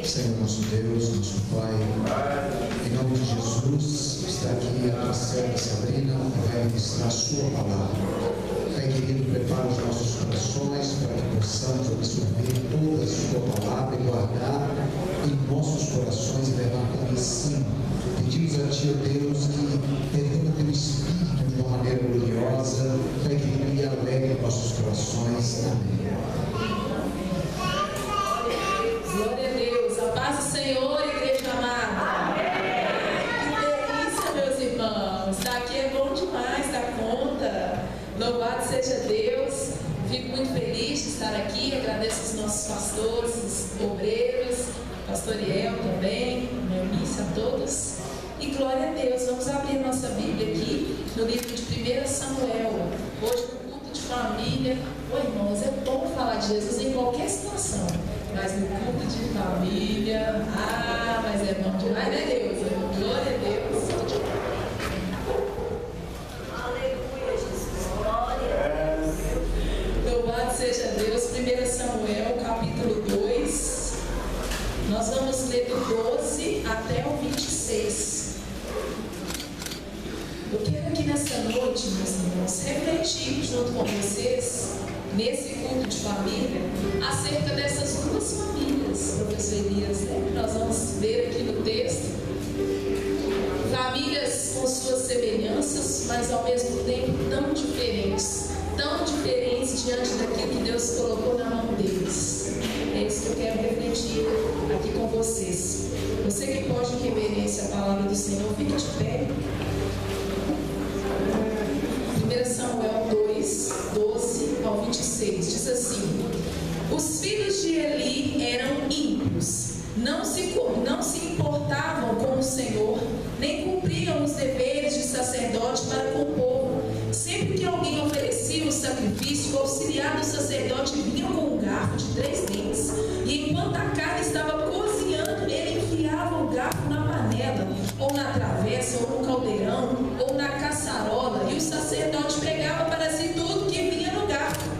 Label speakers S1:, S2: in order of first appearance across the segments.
S1: Senhor nosso Deus, nosso Pai, em nome de Jesus, está aqui a tua serva Sabrina, que vai ministrar a sua palavra. Pai querido, prepara os nossos corações para que possamos absorver toda a sua palavra e guardar em nossos corações e levar para o ensino. Pedimos a Ti, ó Deus, que derrama teu Espírito de uma maneira gloriosa, Pai querido, e alegre nossos corações. Amém.
S2: Glória a Deus, a paz do Senhor, igreja amada. Que delícia, meus irmãos. Estar aqui é bom demais, dá conta. Louvado seja Deus. Fico muito feliz de estar aqui. Agradeço os nossos pastores, os obreiros, pastor Iel também, meu Eunice, a todos. E glória a Deus. Vamos abrir nossa Bíblia aqui no livro de 1 Samuel. Hoje no culto de família. Ô irmãos, é bom falar de Jesus em qualquer situação. Mas no culto de família, mas é bom demais, né, Deus? Glória a Deus.
S3: Aleluia, Jesus. Glória a Deus.
S2: Louvado seja Deus. 1 Samuel, capítulo 2. Nós vamos ler do 12 até o 26. Eu quero aqui nessa noite, meus irmãos, refletir junto com vocês, nesse culto de família, acerca dessas duas famílias, professor Elias, né? Nós vamos ver aqui no texto. Famílias com suas semelhanças, mas ao mesmo tempo tão diferentes diante daquilo que Deus colocou na mão deles. É isso que eu quero refletir aqui com vocês. Você que pode em reverência a palavra do Senhor, fique de pé. 1 Samuel 2, 12 ao 26, diz assim: os filhos de Eli eram ímpios, não se importavam com o Senhor, nem cumpriam os deveres de sacerdote para com o povo. Sempre que alguém oferecia o sacrifício, o auxiliar do sacerdote vinha com um garfo de 3 dentes, e enquanto a carne estava cozinhando, ele enfiava o garfo na panela, ou na travessa, ou no caldeirão, ou na caçarola, e o sacerdote pegava para si tudo que vinha no garfo.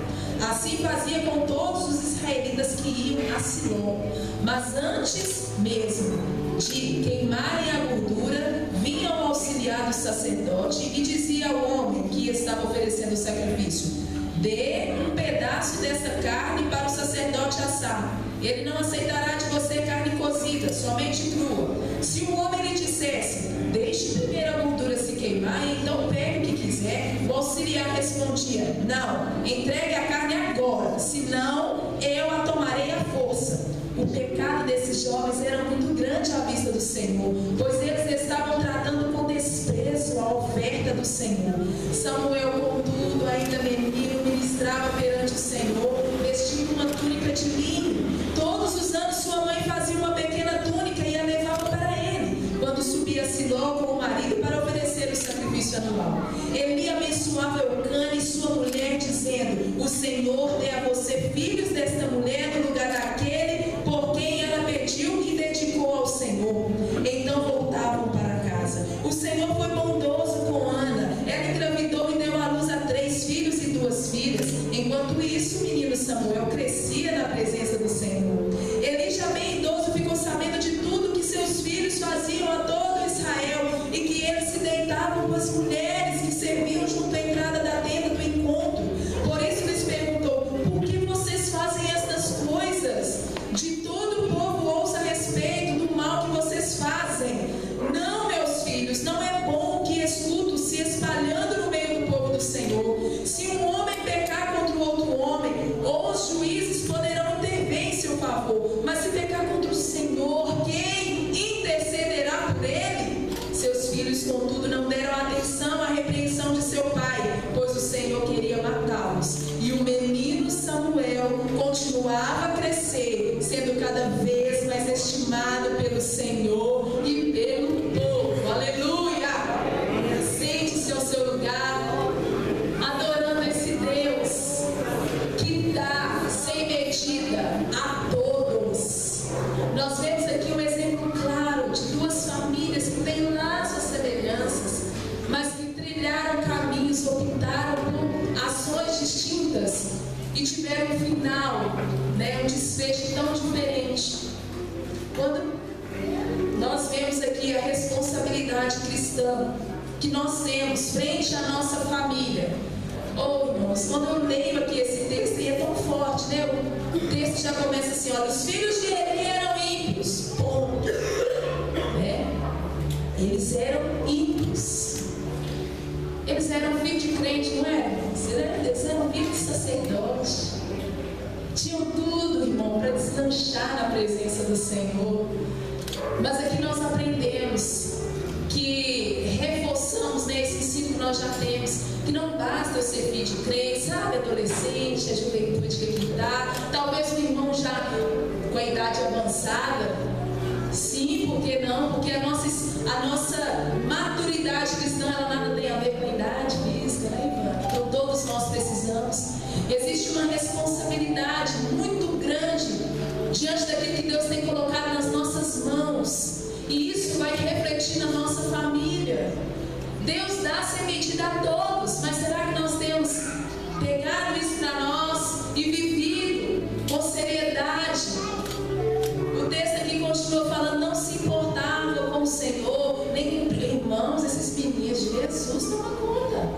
S2: Assim fazia com todos os israelitas que iam a Siló. Mas antes mesmo de queimarem a gordura, vinha o auxiliar do sacerdote e dizia ao homem que estava oferecendo o sacrifício: dê um pedaço dessa carne para o sacerdote assar. Ele não aceitará de você carne cozida, somente crua. Se o homem lhe dissesse: deixe primeiro a gordura se queimar e então pegue o que quiser, o auxiliar respondia: não, entregue a carne agora, senão eu a tomarei à força. O pecado desses jovens era muito grande à vista do Senhor, pois eles estavam tratando com desprezo a oferta do Senhor. Samuel, contudo, ainda menino, ministrava perante o Senhor, vestindo uma túnica de linho. Todos os anos sua mãe fazia uma pequena túnica e a levava para ele, quando subia a Siló com o marido para oferecer o sacrifício anual. Eli abençoava Eucana e sua mulher, dizendo: o Senhor dê a você filhos desta mulher no lugar daquele por quem ela pediu e dedicou ao Senhor. Então voltavam para casa. O Senhor foi bondoso com Ana. Ela engravidou e deu à luz a 3 filhos e 2 filhas. Enquanto isso, o menino Samuel crescia na presença do Senhor. Eli, já bem idoso, ficou sabendo de tudo que seus filhos faziam a todo Israel, e que eles se deitavam com as mulheres que serviam junto à entrada da tenda do encontro. Por isso lhes perguntou: por que vocês fazem estas coisas? De todo o povo ouça a respeito do mal que vocês fazem. Não, meus filhos, não é bom que escuto se espalhando no meio do povo do Senhor. Se um homem pecar contra o outro homem, ou os juízes poderão intervir em seu favor, mas se pecar contra o Senhor, quem intercederá por ele? Seus filhos, contudo, não deram atenção à repreensão de seu pai, pois o Senhor queria matá-los. E o menino Samuel continuava a crescer, sendo cada vez mais estimado pelo Senhor e pelo povo. Aleluia! Sente-se ao seu lugar, adorando esse Deus que dá sem medida a todos. Nós vemos aqui um exemplo claro de duas famílias que têm laços semelhanças, mas que trilharam caminhos, optaram por ações distintas e tiveram um final, um desfecho tão diferente. cristã que nós temos frente à nossa família. Oh, irmãos, quando eu leio aqui esse texto, e é tão forte, né? O texto já começa assim: olha, os filhos de Eli eram ímpios. Ponto. Né? Eles eram ímpios. Eles eram filhos de crente, não é, irmãos? Eles eram filhos de sacerdote. Tinham tudo, irmão, para deslanchar na presença do Senhor. Mas aqui nós aprendemos que reforçamos, né, esse ensino que nós já temos, que não basta eu ser filho de crente, sabe, adolescente, a juventude que está, talvez um irmão já com a idade avançada. Sim, por que não? Porque a nossa maturidade cristã, ela nada tem a ver com a idade física, né, Ivan? Então todos nós precisamos. Existe uma responsabilidade muito grande diante daquilo que Deus tem colocado nas nossas mãos. E isso vai refletir na nossa família. Deus dá sem medida a todos, mas será que nós temos pegado isso para nós e vivido com seriedade? O texto aqui continua falando: não se importava com o Senhor, nem com irmãos. Esses meninos de Jesus, toma conta,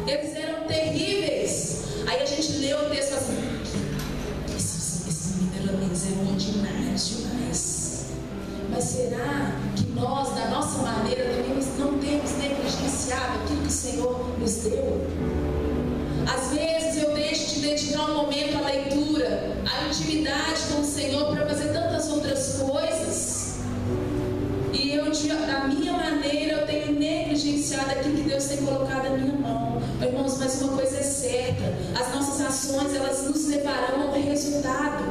S2: eles eram terríveis. Aí a gente lê o texto assim: esses meninos eram ordinários. Mas será que nós, da nossa maneira, não temos negligenciado aquilo que o Senhor nos deu? Às vezes eu deixo de dedicar um momento à leitura, à intimidade com o Senhor para fazer tantas outras coisas. E eu, da minha maneira, eu tenho negligenciado aquilo que Deus tem colocado na minha mão. Irmãos, mas uma coisa é certa: as nossas ações, elas nos levarão a um resultado.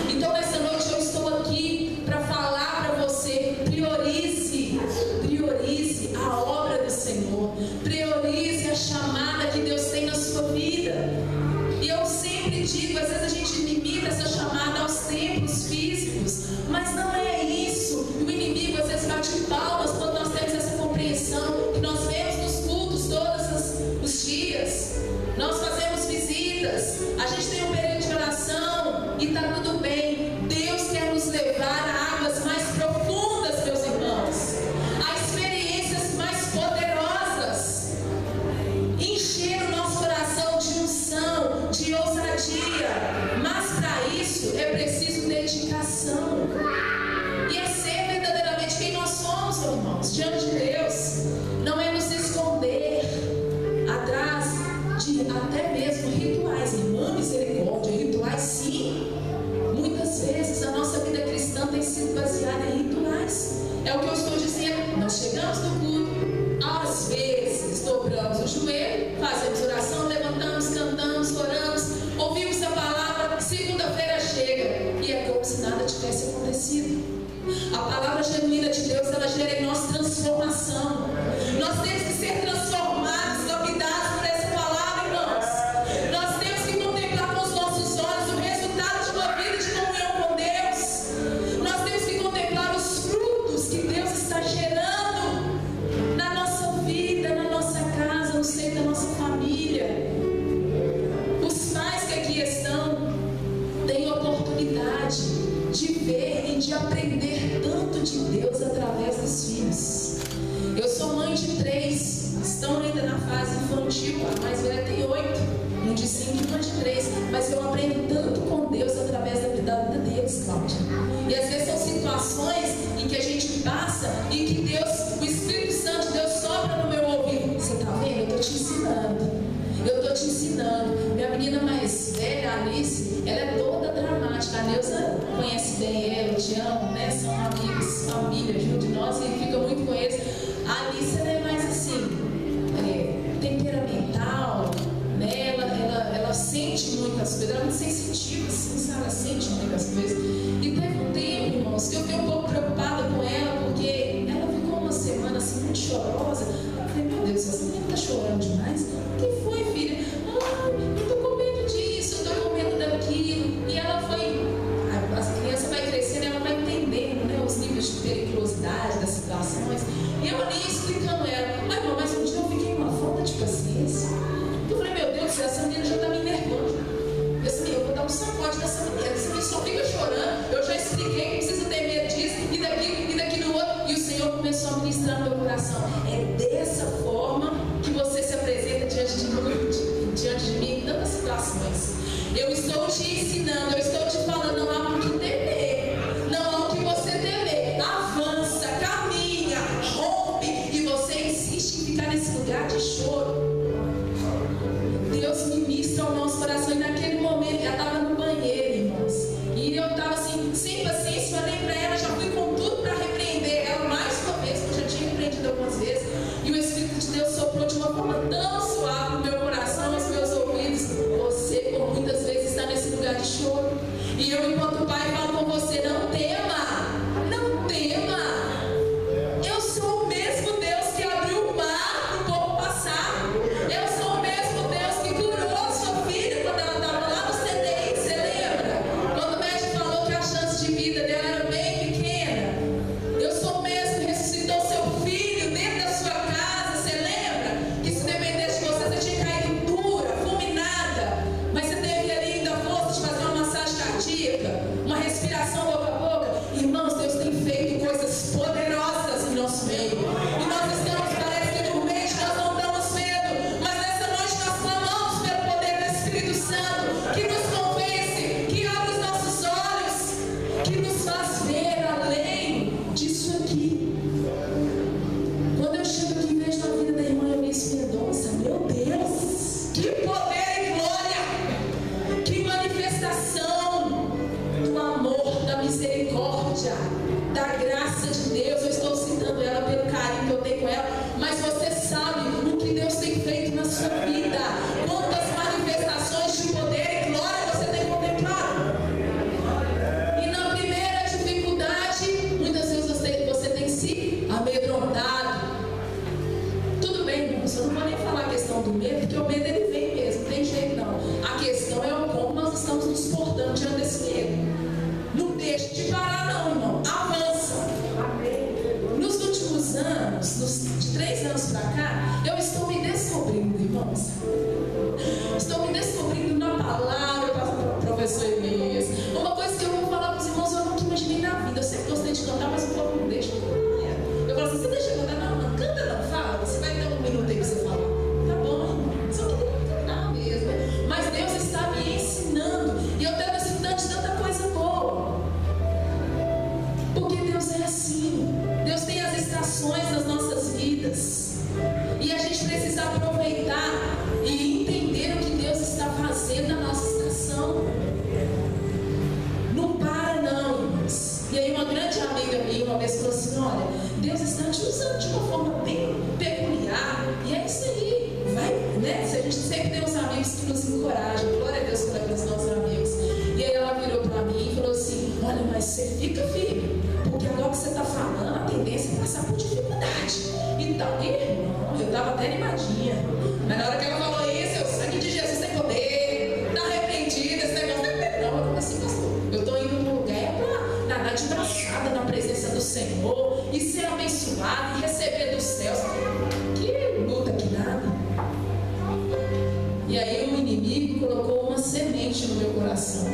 S2: Então, nessa noite eu estou aqui para falar para você: priorize a obra do Senhor, priorize a chamada que Deus tem na sua vida. E eu sempre digo, às vezes a gente limita essa chamada aos templos físicos, mas não é isso. O inimigo às vezes bate palmas quando nós temos essa compreensão que nós vemos nos cultos todos os dias. Nós fazemos visitas, a gente tem um período de oração e está tudo bem. Deus quer nos levar a águas mais profundas, meus irmãos, a experiências mais poderosas, encher o nosso coração de unção, de ousadia. Mas para isso é preciso dedicação, e é ser verdadeiramente quem nós somos, irmãos, diante de Deus. Não é nos esconder atrás de até mesmo rituais. Irmã, misericórdia, rituais sim. Muitas vezes a nossa vida cristã tem sido baseada em rituais. É o que eu estou dizendo. Nós chegamos no culto, às vezes dobramos o joelho, fazemos oração, levantamos, cantamos, oramos, ouvimos a palavra, segunda-feira chega e é como se nada tivesse acontecido. A palavra genuína de Deus, ela gera em nós transformação. Nós temos que ser transformados, lapidados por essa palavra, irmãos. Nós temos que contemplar com os nossos olhos o resultado de uma vida de comunhão com Deus. Nós temos que contemplar os frutos que Deus está gerando na nossa vida, na nossa casa, no seio da nossa família. Os pais que aqui estão têm oportunidade de ver e de aprender tanto de Deus através dos filhos. Eu sou mãe de 3, estão ainda na fase infantil, a mais velha tem 8, um de 5 e uma de 3, mas eu aprendo tanto com Deus através da vida deles, Cláudia. E às vezes são situações em que a gente passa e que Deus, o Espírito Santo de Deus sopra no meu ouvido: você está vendo? Eu estou te ensinando. Eu estou te ensinando. Minha menina mais velha, a Alice, ela é toda dramática. A Neuza conhece bem ela, eu te amo, né? São amigos, família, junto de nós, e fica muito com eles. A Alice, ela é mais assim, temperamental, né? Ela sente muitas coisas, ela é muito sensitiva, assim, sabe? Ela sente muitas coisas. E teve um tempo, irmãos, que eu fiquei um pouco preocupada com ela, porque ela ficou uma semana assim, muito chorosa. Eu falei: meu Deus, essa menina está chorando demais. O que foi, filha? Eu estou com medo disso, eu estou com medo daquilo. E ela foi, a criança vai crescendo, ela vai entendendo, né, os níveis de periculosidade das situações. E eu ali explicando ela: mas um dia eu fiquei com uma falta de paciência. Eu falei: meu Deus, essa menina já está me enervando. Eu vou dar um sacode dessa menina. Essa menina só fica chorando. Eu já expliquei que precisa ter medo disso e daquilo outro. E o Senhor começou a ministrar no meu coração: é dessa forma que você se apresenta diante de mim em tantas situações. Eu estou te ensinando, eu estou te falando, não há o que temer, não há o que você temer. Avança, caminha, rompe, e você insiste em ficar nesse lugar de choro. Deus ministra ao nosso coração, e naquele momento eu estava no banheiro, irmãos, e eu estava assim, sem paciência, falei para ela, já fui com tudo para repreender ela mais uma vez, porque eu já tinha repreendido algumas vezes, e o Espírito de Deus soprou de uma forma tão suave no meu coração, nos meus ouvidos. Você, como muitas vezes, está nesse lugar de choro, e eu, enquanto pai, falo com você: não tema, não tema. Eu sou o mesmo Deus que abriu o mar para o povo passar. Eu sou o mesmo Deus que curou a sua filha quando ela estava lá no CTI. Você lembra? Quando o médico falou que a chance de vida dela era bem pequena. Eu sou o mesmo que ressuscitou seu filho dentro da sua casa. Você lembra? Que se dependesse de você, você tinha caído dura, fulminada. Mas você teve ali ainda força de fazer uma massagem cardíaca, uma respiração boca a boca. Irmãos, Deus tem feito coisas poderosas em nosso meio. E nós estamos, parece que dormente, nós não damos medo. Mas nessa noite nós clamamos pelo poder do Espírito Santo, que nos convence, que abre os nossos olhos, que nos faz ver além disso aqui. Quando eu chego aqui e vejo a vida da irmã Eunice Mendonça, meu Deus, que poder e glória, que manifestação do amor, da misericórdia, da graça de Deus. Eu estou citando ela pelo carinho que eu tenho com ela, mas você sabe o que Deus tem feito na sua vida, quantas manifestações de poder e glória você tem contemplado. E na primeira dificuldade, muitas vezes você tem se amedrontado. Tudo bem, irmãos, eu não vou nem falar a questão do medo, porque o medo ele vem mesmo, não tem jeito não. A questão é o como nós estamos nos portando diante desse medo. Não deixe de parar não, irmão, avança. Nos últimos anos, de 3 anos para cá, eu estou me descobrindo, irmãos. Estou me descobrindo na palavra, professor Elias. Uma coisa que eu vou falar para os irmãos, eu nunca imaginei na vida. Eu sempre gostei de cantar, mas o povo não deixa. Eu falo assim: você deixa eu cantar? Não, não canta não, fala. Você vai ter 1 minuto aí para você falar. Tá bom, irmão, só que tem que cantar mesmo. Mas Deus está me ensinando, e eu tenho necessidade de tanta coisa boa. Porque Deus é assim. Deus tem as estações das nossas vidas, e a gente precisa aproveitar e entender o que Deus está fazendo na nossa estação. Não para não, irmãos. E aí uma grande amiga minha uma vez falou assim: olha, Deus está te usando de uma forma bem peculiar, e é isso aí, vai, né? A gente sempre tem uns amigos que nos encorajam. Glória a Deus por aqueles nossos amigos. E aí ela virou para mim e falou assim: olha, mas você fica firme, porque agora que você está falando, a tendência é passar por dificuldade. Então, irmão, eu estava até animadinha, mas na hora que ela falou isso, o sangue de Jesus tem poder, está repreendido, esse negócio não é não. Eu falei assim: pastor, eu estou indo para um lugar para nadar de braçada na presença do Senhor, e ser abençoado, e receber dos céus. Que luta, que nada. E aí o inimigo colocou uma semente no meu coração.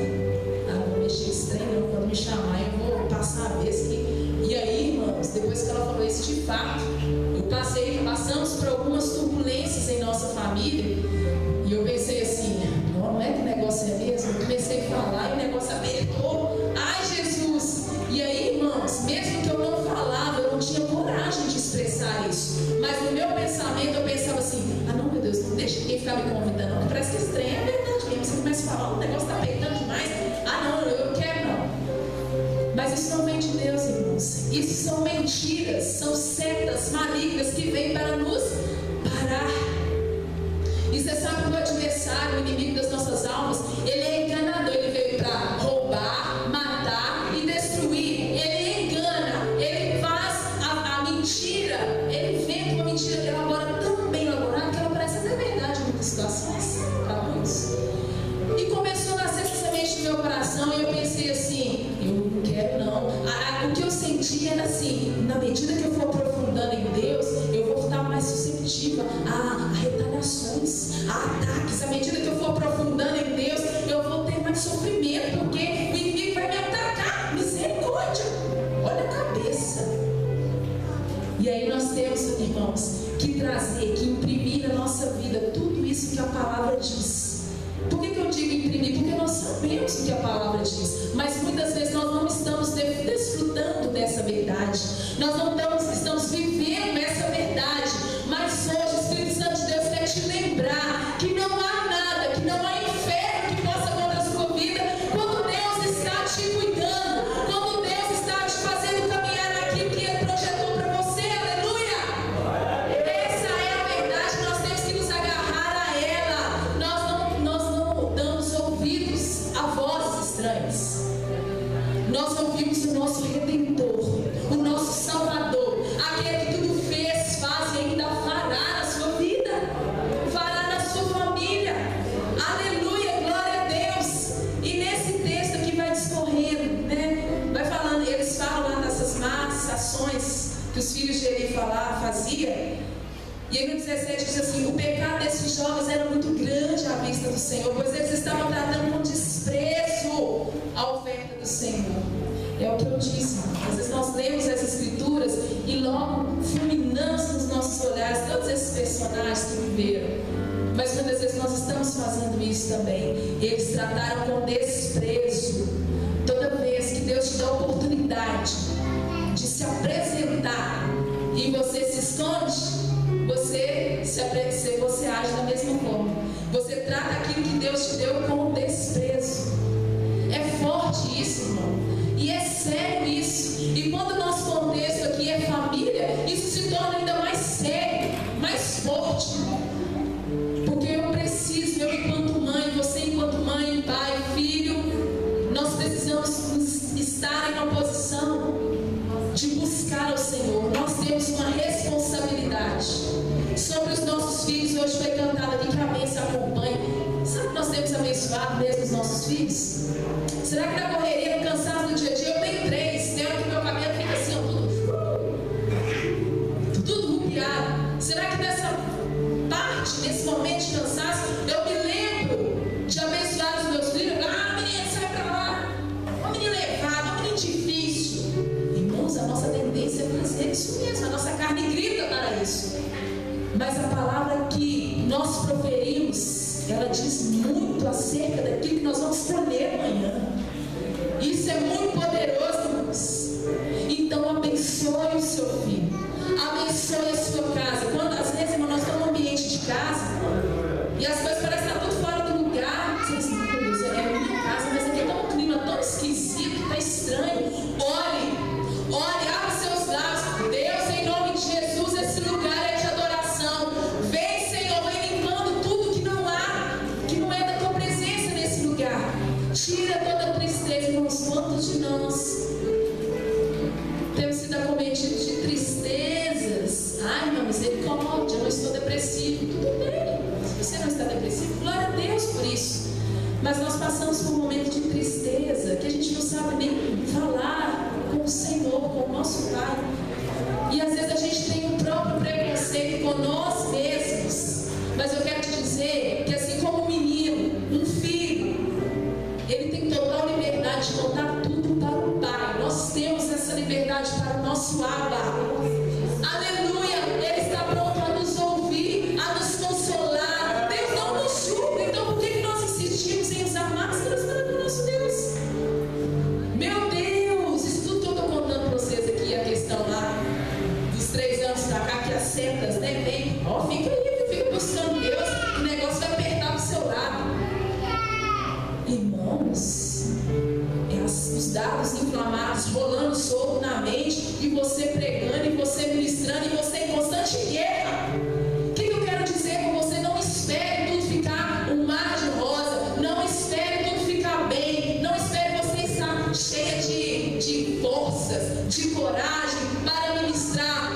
S2: Ah, não mexer estranho não, quando me chamar eu vou passar a vez que... E aí, irmãos, depois que ela falou isso, de fato, passamos por algumas turbulências em nossa família, e eu pensei assim: não é que o negócio é mesmo? Eu comecei a falar e o negócio apertou. Ai, Jesus! E aí, irmãos, mesmo que eu não falava, eu não tinha coragem de expressar isso, mas no meu pensamento eu pensava assim: ah, não, meu Deus, não deixa ninguém ficar me convidando, não, parece que estranho, é verdade mesmo. Você começa a falar, o negócio está apertando demais. Ah, não, eu quero não. Mas isso não vem de Deus, irmãos. Isso são mentiras, são setas malignas que vêm para nos parar. E você sabe que o adversário, o inimigo das nossas almas, ele é enganador. Ele veio para roubar, matar e destruir. Ele engana, ele faz a mentira, ele inventa uma mentira que elabora tão bem elaborada que ela parece até verdade em muitas situações, para muitos. E começou a nascer essa semente no meu coração, e eu pensei assim: eu não quero não. O que eu senti era assim: na medida que eu for aprofundando em Deus, eu vou estar mais suscetível a retaliações, a ataques. À medida que eu for aprofundando em Deus, eu vou ter mais sofrimento, porque o inimigo vai me atacar. Misericórdia, olha a cabeça. E aí nós temos, irmãos, que trazer, que imprimir na nossa vida tudo isso que a palavra diz. Por que eu digo imprimir? Porque nós sabemos o que a palavra diz, mas muitas vezes nós não estamos desfrutando dessa verdade, nós não estamos vivendo essa verdade. Mas hoje o Espírito Santo de Deus quer te lembrar que não há nada, que não há inferno que possa contra a sua vida, quando Deus está te cuidando, quando Deus está te fazendo caminhar naquilo que Ele projetou para você. Aleluia! Essa é a verdade, nós temos que nos agarrar a ela. Nós não damos ouvidos a vozes estranhas. Nós ouvimos o nosso Redentor, o nosso Salvador, aquele que tudo fez, faz e ainda fará na sua vida, fará na sua família. Aleluia, glória a Deus. E nesse texto aqui vai discorrendo, né? Vai falando, eles falam lá dessas más ações que os filhos de Eli faziam. E aí no 17 diz assim: o pecado desses jovens era muito grande à vista do Senhor, pois eles estavam tratando com desprezo a oferta do Senhor. É o que eu disse, às vezes nós lemos essas escrituras e logo fulminamos nos nossos olhares todos esses personagens que viveram. Mas muitas vezes nós estamos fazendo isso também. Eles trataram com desprezo. Toda vez que Deus te dá a oportunidade de se apresentar e você se esconde, você age da mesma forma. Você trata aquilo que Deus te deu com desprezo. É forte isso, irmão. E é sério isso. E quando o nosso contexto aqui é família, isso se torna ainda mais sério, mais forte. Porque eu enquanto mãe, você enquanto mãe, pai, filho, nós precisamos estar em uma posição de buscar ao Senhor. Nós temos uma responsabilidade sobre os nossos filhos. Hoje foi cantado aqui que a bênção acompanha. Será que nós temos abençoado mesmo os nossos filhos? Será que na correria, no cansaço do dia a dia, eu tenho 3, tem hora que meu cabelo fica assim, tudo rupiado. Será que nessa parte, nesse momento de cansaço, eu me lembro de abençoar os meus filhos? Menina, sai pra lá. Uma menina levada, uma menina difícil. Irmãos, a nossa tendência é fazer isso mesmo. A nossa carne grita para isso. Mas a palavra que nós proferimos, ela diz muito acerca daquilo que nós vamos colher amanhã. Isso é muito poderoso, irmãos. Então abençoe o seu filho, abençoe a sua casa. Quando às vezes, irmão, nós estamos no ambiente de casa e as coisas parecem estar tudo fora do lugar. Você diz assim: meu Deus, é a minha casa, mas aqui está um clima tão esquisito, está estranho. Ore, abra seus lábios. Deus, em nome de Jesus, esse lugar é de adoração. Vem, Senhor, vem limpando tudo que não é da tua presença nesse lugar. Tira toda a tristeza, irmãos. Quantos de nós temos sido acometidos de tristezas? Ai, irmã, misericórdia, eu não estou depressivo. Tudo bem, se você não está depressivo, glória a Deus por isso. Mas nós passamos por um momento de tristeza que a gente não sabe nem falar com o Senhor, com o nosso Pai. E às vezes a gente tem o próprio preconceito com nós mesmos. Mas eu quero te dizer que assim como um menino, um filho, ele tem total liberdade de contar tudo para o Pai. Nós temos essa liberdade para o nosso Abba. Aleluia! Ele está pronto a nos ouvir, a nos consolar. Deus não nos julga. Então por que nós insistimos em usar máscaras para o nosso Deus? Meu Deus! Isso tudo que eu estou contando para vocês aqui, a questão lá dos 3 anos para cá, que as setas, né? Vem, ó, fica aí, fica buscando Deus, o negócio vai apertar para o seu lado. Irmãos, os dados inflamados rolando solto na mente, e você pregando, e você ministrando, e você em constante guerra. O que eu quero dizer com você? Não espere tudo ficar um mar de rosa, não espere tudo ficar bem, não espere você estar cheia de forças, de coragem para ministrar,